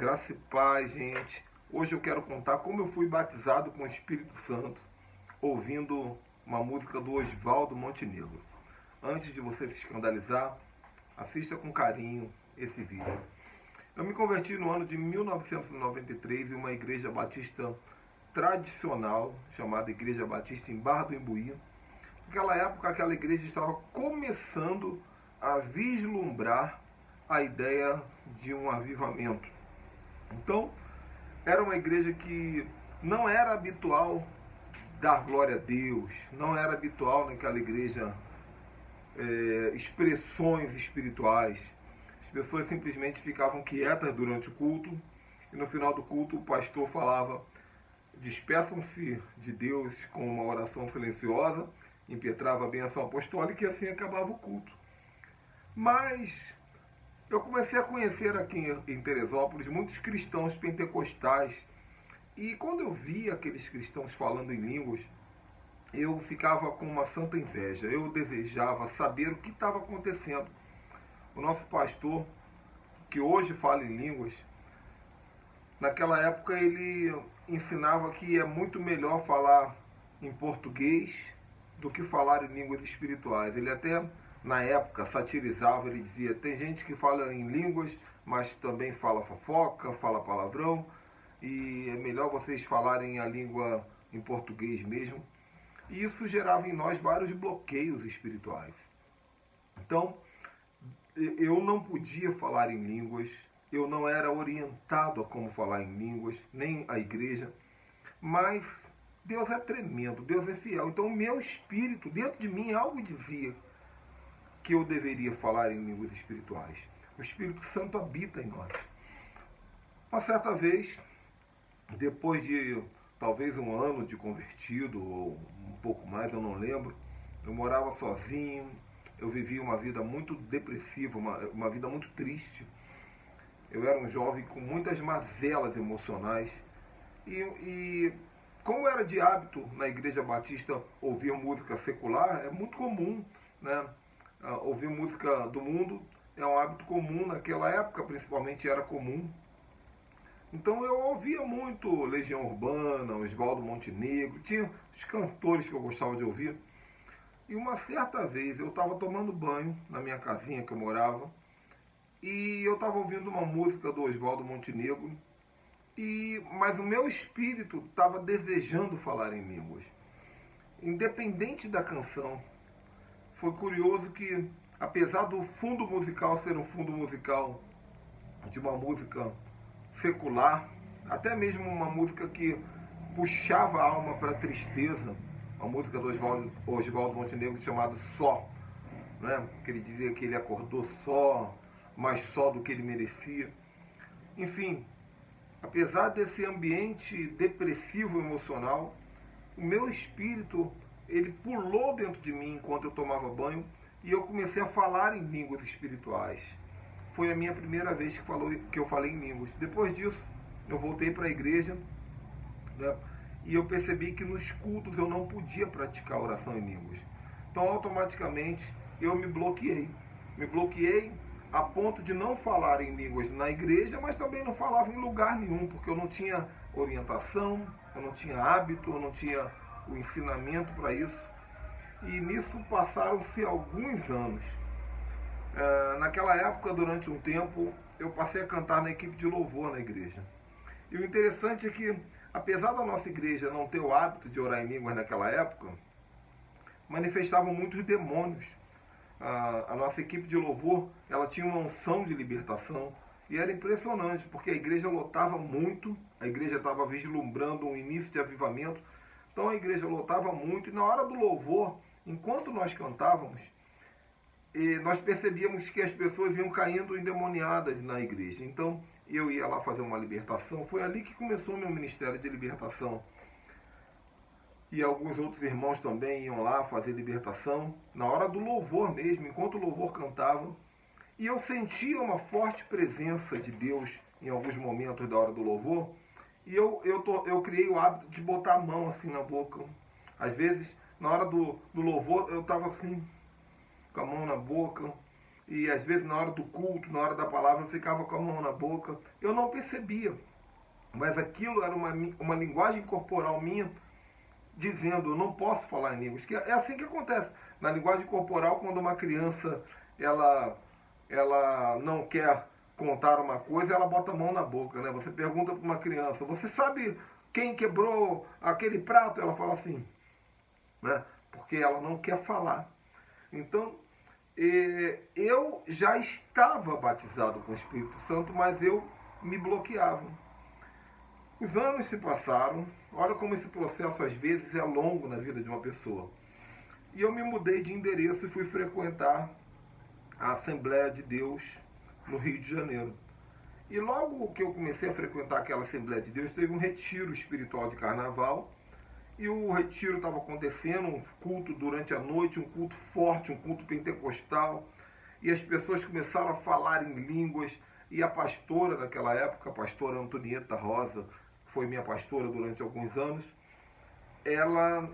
Graça e paz, gente. Hoje eu quero contar como eu fui batizado com o Espírito Santo, ouvindo uma música do Oswaldo Montenegro. Antes de você se escandalizar, assista com carinho esse vídeo. Eu me converti no ano de 1993 em uma igreja batista tradicional, chamada Igreja Batista em Barra do Imbuí. Naquela época, aquela igreja estava começando a vislumbrar a ideia de um avivamento. Então, era uma igreja que não era habitual dar glória a Deus, não era habitual naquela igreja expressões espirituais. As pessoas simplesmente ficavam quietas durante o culto e no final do culto o pastor falava: despeçam-se de Deus com uma oração silenciosa, impetrava a bênção apostólica e assim acabava o culto. Mas eu comecei a conhecer aqui em Teresópolis muitos cristãos pentecostais e quando eu via aqueles cristãos falando em línguas, eu ficava com uma santa inveja. Eu desejava saber o que estava acontecendo. O nosso pastor, que hoje fala em línguas, naquela época ele ensinava que é muito melhor falar em português do que falar em línguas espirituais. Ele até, na época, satirizava, ele dizia: tem gente que fala em línguas, mas também fala fofoca, fala palavrão, e é melhor vocês falarem a língua em português mesmo. E isso gerava em nós vários bloqueios espirituais. Então, eu não podia falar em línguas, eu não era orientado a como falar em línguas, nem a igreja, mas Deus é tremendo, Deus é fiel. Então, o meu espírito, dentro de mim, algo dizia que eu deveria falar em línguas espirituais. O Espírito Santo habita em nós. Uma certa vez, depois de talvez um ano de convertido, ou um pouco mais, eu não lembro, eu morava sozinho, eu vivia uma vida muito depressiva, uma vida muito triste. Eu era um jovem com muitas mazelas emocionais e como era de hábito na Igreja Batista ouvir música secular, é muito comum, né? Ouvir música do mundo é um hábito comum, naquela época principalmente era comum. Então eu ouvia muito Legião Urbana, Oswaldo Montenegro, tinha os cantores que eu gostava de ouvir. E uma certa vez eu estava tomando banho na minha casinha que eu morava e eu estava ouvindo uma música do Oswaldo Montenegro, mas o meu espírito estava desejando falar em línguas. Independente da canção, foi curioso que, apesar do fundo musical ser um fundo musical de uma música secular, até mesmo uma música que puxava a alma para a tristeza, uma música do Oswaldo Montenegro chamada Só, né? Que ele dizia que ele acordou só, mais só do que ele merecia. Enfim, apesar desse ambiente depressivo emocional, o meu espírito, ele pulou dentro de mim enquanto eu tomava banho e eu comecei a falar em línguas espirituais. Foi a minha primeira vez que eu falei em línguas. Depois disso, eu voltei para a igreja, né, e eu percebi que nos cultos eu não podia praticar oração em línguas. Então, automaticamente, eu me bloqueei. Me bloqueei a ponto de não falar em línguas na igreja, mas também não falava em lugar nenhum, porque eu não tinha orientação, eu não tinha hábito, eu não tinha o ensinamento para isso. E nisso passaram-se alguns anos. Naquela época, durante um tempo, eu passei a cantar na equipe de louvor na igreja. E o interessante é que, apesar da nossa igreja não ter o hábito de orar em línguas naquela época, manifestavam muitos demônios. A nossa equipe de louvor, ela tinha uma unção de libertação e era impressionante, porque a igreja lotava muito, a igreja estava vislumbrando um início de avivamento, então a igreja lotava muito e na hora do louvor, enquanto nós cantávamos, nós percebíamos que as pessoas iam caindo endemoniadas na igreja. Então eu ia lá fazer uma libertação. Foi ali que começou o meu ministério de libertação. E alguns outros irmãos também iam lá fazer libertação. Na hora do louvor mesmo, enquanto o louvor cantava. E eu sentia uma forte presença de Deus em alguns momentos da hora do louvor. E eu criei o hábito de botar a mão assim na boca. Às vezes, na hora do louvor, eu estava assim, com a mão na boca, e às vezes na hora do culto, na hora da palavra, eu ficava com a mão na boca. Eu não percebia, mas aquilo era uma linguagem corporal minha dizendo, eu não posso falar em línguas. Que é assim que acontece. Na linguagem corporal, quando uma criança ela não quer contar uma coisa, ela bota a mão na boca, né? Você pergunta para uma criança, você sabe quem quebrou aquele prato? Ela fala assim, né? Porque ela não quer falar. Então, eu já estava batizado com o Espírito Santo, mas eu me bloqueava. Os anos se passaram, olha como esse processo às vezes é longo na vida de uma pessoa. E eu me mudei de endereço e fui frequentar a Assembleia de Deus no Rio de Janeiro. E logo que eu comecei a frequentar aquela Assembleia de Deus, teve um retiro espiritual de carnaval. E o retiro estava acontecendo, um culto durante a noite, um culto forte, um culto pentecostal. E as pessoas começaram a falar em línguas. E a pastora daquela época, a pastora Antonieta Rosa, que foi minha pastora durante alguns anos, ela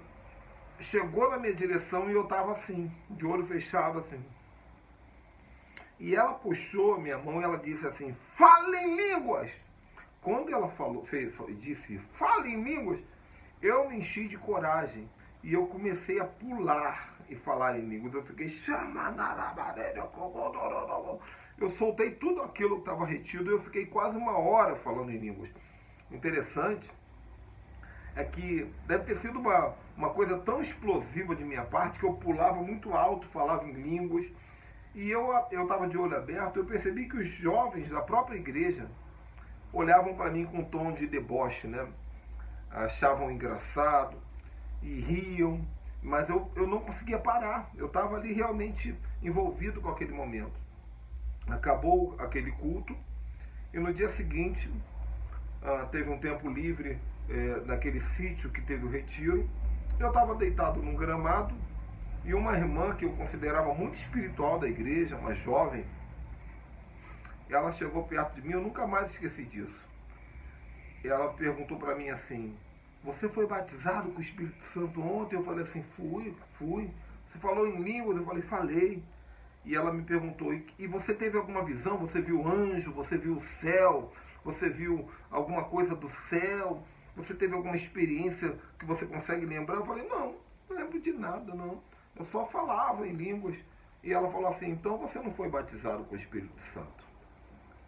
chegou na minha direção e eu estava assim, de olho fechado assim. E ela puxou a minha mão e ela disse assim, fala em línguas! Quando ela disse, fala em línguas, eu me enchi de coragem e eu comecei a pular e falar em línguas. Eu fiquei, eu soltei tudo aquilo que estava retido e eu fiquei quase uma hora falando em línguas. Interessante é que deve ter sido uma coisa tão explosiva de minha parte que eu pulava muito alto, falava em línguas. E eu estava de olho aberto, eu percebi que os jovens da própria igreja olhavam para mim com um tom de deboche, né? Achavam engraçado e riam, mas eu não conseguia parar. Eu estava ali realmente envolvido com aquele momento. Acabou aquele culto e no dia seguinte teve um tempo livre naquele sítio que teve o retiro. Eu estava deitado num gramado e uma irmã que eu considerava muito espiritual da igreja, uma jovem, ela chegou perto de mim, eu nunca mais esqueci disso. Ela perguntou para mim assim, você foi batizado com o Espírito Santo ontem? Eu falei assim, fui. Você falou em línguas? Eu falei. E ela me perguntou, e você teve alguma visão? Você viu anjo? Você viu o céu? Você viu alguma coisa do céu? Você teve alguma experiência que você consegue lembrar? Eu falei, não lembro de nada, não. Eu só falava em línguas. E ela falou assim, então você não foi batizado com o Espírito Santo.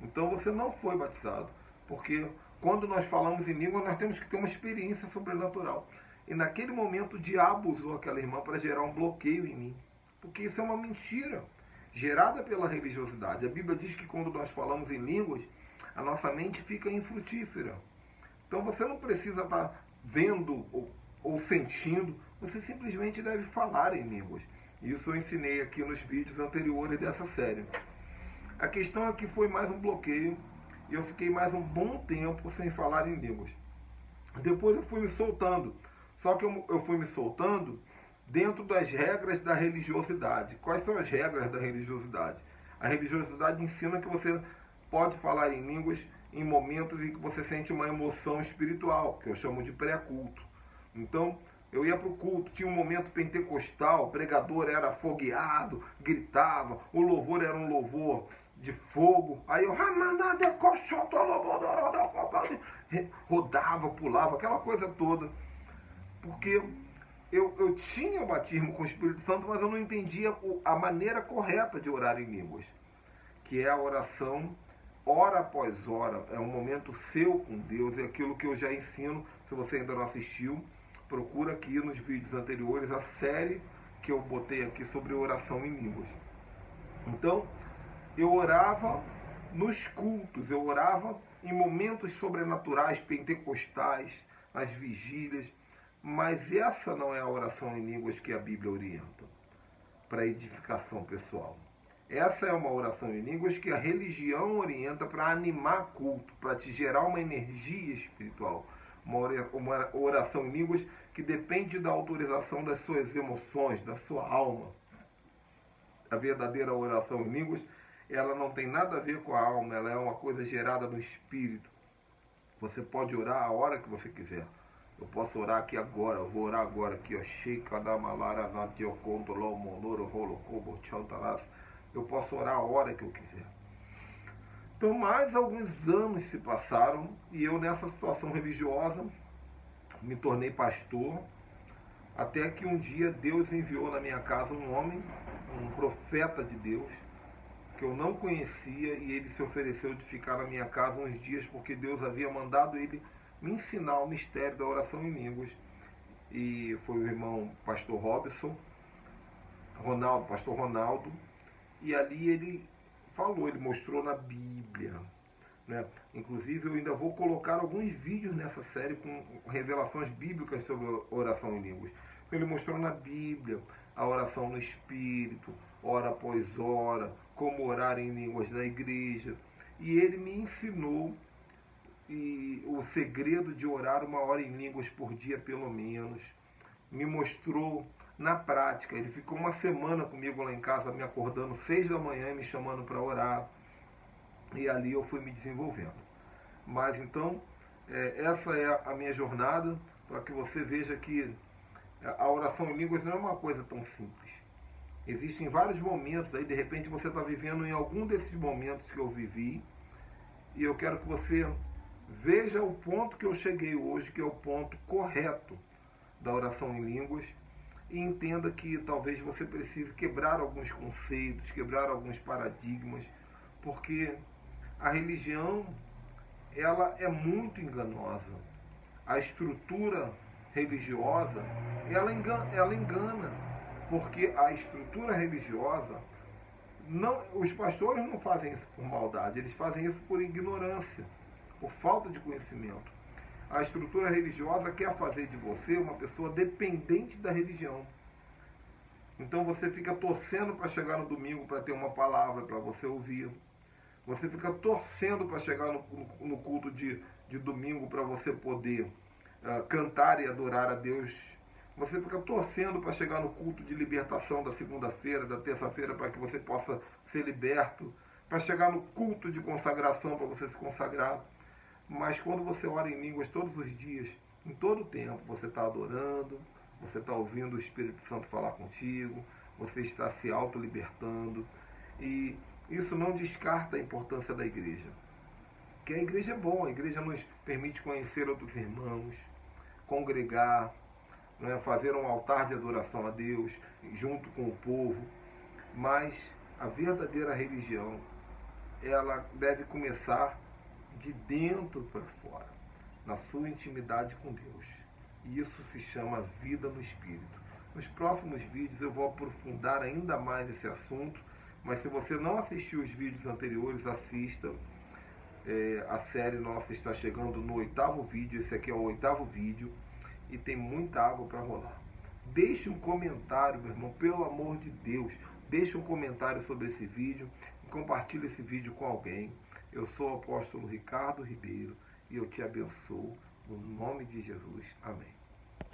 Então você não foi batizado, porque quando nós falamos em língua, nós temos que ter uma experiência sobrenatural. E naquele momento o diabo usou aquela irmã para gerar um bloqueio em mim. Porque isso é uma mentira, gerada pela religiosidade. A Bíblia diz que quando nós falamos em línguas, a nossa mente fica infrutífera. Então você não precisa estar vendo ou sentindo, você simplesmente deve falar em línguas. Isso eu ensinei aqui nos vídeos anteriores dessa série. A questão é que foi mais um bloqueio e eu fiquei mais um bom tempo sem falar em línguas. Depois eu fui me soltando, só que eu fui me soltando dentro das regras da religiosidade. Quais são as regras da religiosidade? A religiosidade ensina que você pode falar em línguas em momentos em que você sente uma emoção espiritual, que eu chamo de pré-culto. Então, eu ia para o culto, tinha um momento pentecostal, o pregador era afogueado, gritava, o louvor era um louvor de fogo, aí eu rodava, pulava, aquela coisa toda, porque eu tinha o batismo com o Espírito Santo, mas eu não entendia a maneira correta de orar em línguas, que é a oração hora após hora, é um momento seu com Deus, é aquilo que eu já ensino, se você ainda não assistiu, procura aqui nos vídeos anteriores a série que eu botei aqui sobre oração em línguas. Então, eu orava nos cultos, eu orava em momentos sobrenaturais, pentecostais, nas vigílias, mas essa não é a oração em línguas que a Bíblia orienta para edificação pessoal. Essa é uma oração em línguas que a religião orienta para animar culto, para te gerar uma energia espiritual. Uma oração em línguas que depende da autorização das suas emoções, da sua alma. A verdadeira oração em línguas, ela não tem nada a ver com a alma, ela é uma coisa gerada no espírito. Você pode orar a hora que você quiser. Eu posso orar aqui agora, eu vou orar agora aqui, ó. eu posso orar a hora que eu quiser. Então, mais alguns anos se passaram e eu, nessa situação religiosa, me tornei pastor, até que um dia Deus enviou na minha casa um homem, um profeta de Deus, que eu não conhecia, e ele se ofereceu de ficar na minha casa uns dias, porque Deus havia mandado ele me ensinar o mistério da oração em línguas. E foi o irmão pastor Robson, pastor Ronaldo, e ali ele falou, ele mostrou na Bíblia, né? Inclusive eu ainda vou colocar alguns vídeos nessa série com revelações bíblicas sobre a oração em línguas. Ele mostrou na Bíblia a oração no Espírito, hora após hora, como orar em línguas na igreja. E ele me ensinou o segredo de orar 1 hora em línguas por dia pelo menos. Me mostrou na prática. Ele ficou uma semana comigo lá em casa, me acordando 6 da manhã e me chamando para orar. E ali eu fui me desenvolvendo. Mas então, essa é a minha jornada, para que você veja que a oração em línguas não é uma coisa tão simples. Existem vários momentos aí, de repente você está vivendo em algum desses momentos que eu vivi, e eu quero que você veja o ponto que eu cheguei hoje, que é o ponto correto da oração em línguas, e entenda que talvez você precise quebrar alguns conceitos, quebrar alguns paradigmas, porque a religião, ela é muito enganosa. A estrutura religiosa, ela engana, porque a estrutura religiosa, os pastores não fazem isso por maldade, eles fazem isso por ignorância, por falta de conhecimento. A estrutura religiosa quer fazer de você uma pessoa dependente da religião. Então você fica torcendo para chegar no domingo para ter uma palavra para você ouvir. Você fica torcendo para chegar no culto de domingo para você poder cantar e adorar a Deus. Você fica torcendo para chegar no culto de libertação da segunda-feira, da terça-feira, para que você possa ser liberto. Para chegar no culto de consagração, para você se consagrar. Mas quando você ora em línguas todos os dias, em todo o tempo, você está adorando, você está ouvindo o Espírito Santo falar contigo, você está se auto-libertando. E isso não descarta a importância da igreja. Porque a igreja é bom, a igreja nos permite conhecer outros irmãos, congregar, né, fazer um altar de adoração a Deus junto com o povo. Mas a verdadeira religião, ela deve começar de dentro para fora, na sua intimidade com Deus. E isso se chama vida no Espírito. Nos próximos vídeos eu vou aprofundar ainda mais esse assunto, mas se você não assistiu os vídeos anteriores, assista. A série nossa está chegando no 8º vídeo, esse aqui é o 8º vídeo, e tem muita água para rolar. Deixe um comentário, meu irmão, pelo amor de Deus, deixe um comentário sobre esse vídeo e compartilhe esse vídeo com alguém. Eu sou o apóstolo Ricardo Ribeiro e eu te abençoo no nome de Jesus. Amém.